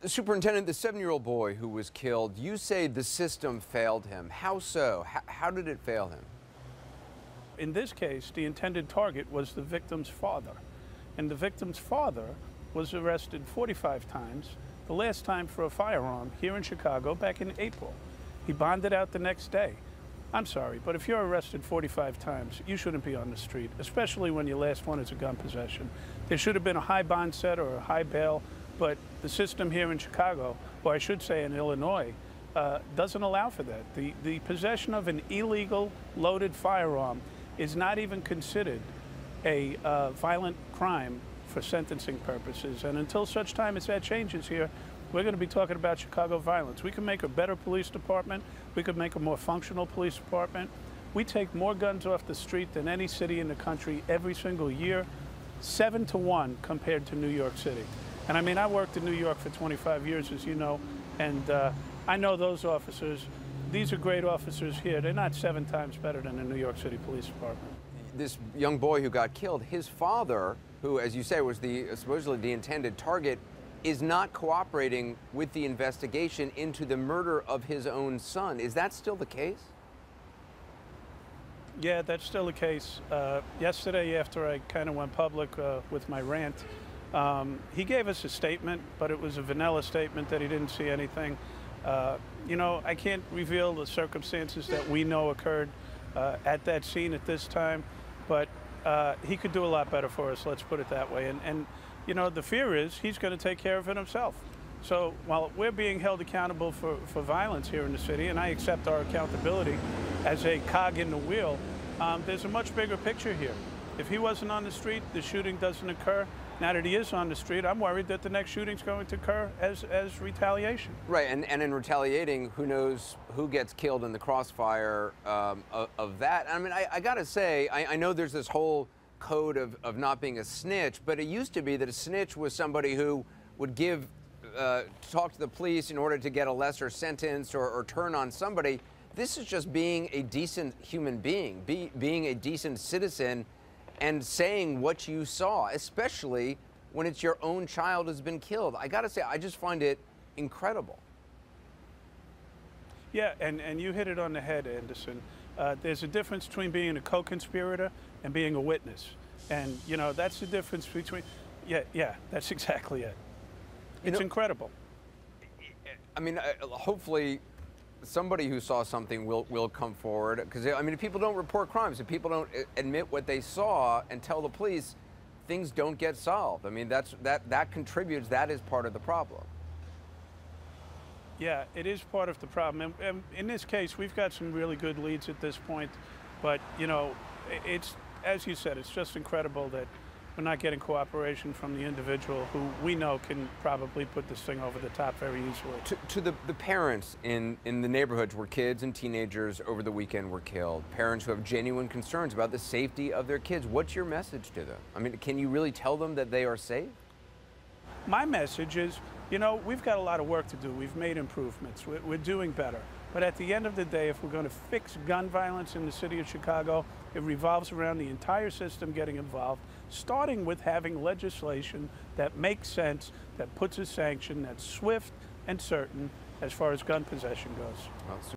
Superintendent, the 7-year-old boy who was killed, you say the system failed him. How so? How did it fail him? In this case, the intended target was the victim's father. And the victim's father was arrested 45 times, the last time for a firearm here in Chicago back in April. He bonded out the next day. I'm sorry, but if you're arrested 45 times, you shouldn't be on the street, especially when your last one is a gun possession. There should have been a high bond set or a high bail, but the system here in Chicago, or I should say in Illinois, doesn't allow for that. The possession of an illegal loaded firearm is not even considered a violent crime for sentencing purposes. And until such time as that changes here, we're going to be talking about Chicago violence. We can make a better police department. We could make a more functional police department. We take more guns off the street than any city in the country every single year, 7 to 1 compared to New York City. And I mean, I worked in New York for 25 years, as you know, and I know those officers. These are great officers here. They're not 7 times better than the New York City Police Department. This young boy who got killed, his father, who, as you say, was supposedly the intended target, is not cooperating with the investigation into the murder of his own son. Is that still the case? Yeah, that's still the case. Yesterday, after I kind of went public with my rant, he gave us a statement, but it was a vanilla statement that he didn't see anything. You know, I can't reveal the circumstances that we know occurred at that scene at this time, but he could do a lot better for us, let's put it that way. And you know, the fear is he's going to take care of it himself. So while we're being held accountable for violence here in the city, and I accept our accountability as a cog in the wheel, there's a much bigger picture here. If he wasn't on the street, the shooting doesn't occur. Now that he is on the street, I'm worried that the next shooting's going to occur as retaliation. Right, and in retaliating, who knows who gets killed in the crossfire of that. I mean, I gotta say, I know there's this whole code of not being a snitch, but it used to be that a snitch was somebody who would talk to the police in order to get a lesser sentence or turn on somebody. This is just being a decent human being, being a decent citizen, and saying what you saw, especially when it's your own child has been killed. I gotta say, I just find it incredible. Yeah, and you hit it on the head, Anderson. There's a difference between being a co-conspirator and being a witness. And, you know, that's the difference between, yeah, that's exactly it. It's incredible. I mean, hopefully somebody who saw something will come forward, because I mean, if people don't report crimes, if people don't admit what they saw and tell the police, things don't get solved. I mean, that contributes. That is part of the problem. Yeah, it is part of the problem. And in this case, we've got some really good leads at this point, but you know, it's, as you said, it's just incredible that we're not getting cooperation from the individual who we know can probably put this thing over the top very easily. To the parents in the neighborhoods where kids and teenagers over the weekend were killed, parents who have genuine concerns about the safety of their kids, what's your message to them? I mean, can you really tell them that they are safe? My message is, you know, we've got a lot of work to do. We've made improvements. We're doing better. But at the end of the day, if we're going to fix gun violence in the city of Chicago, it revolves around the entire system getting involved, starting with having legislation that makes sense, that puts a sanction that's swift and certain as far as gun possession goes. Well,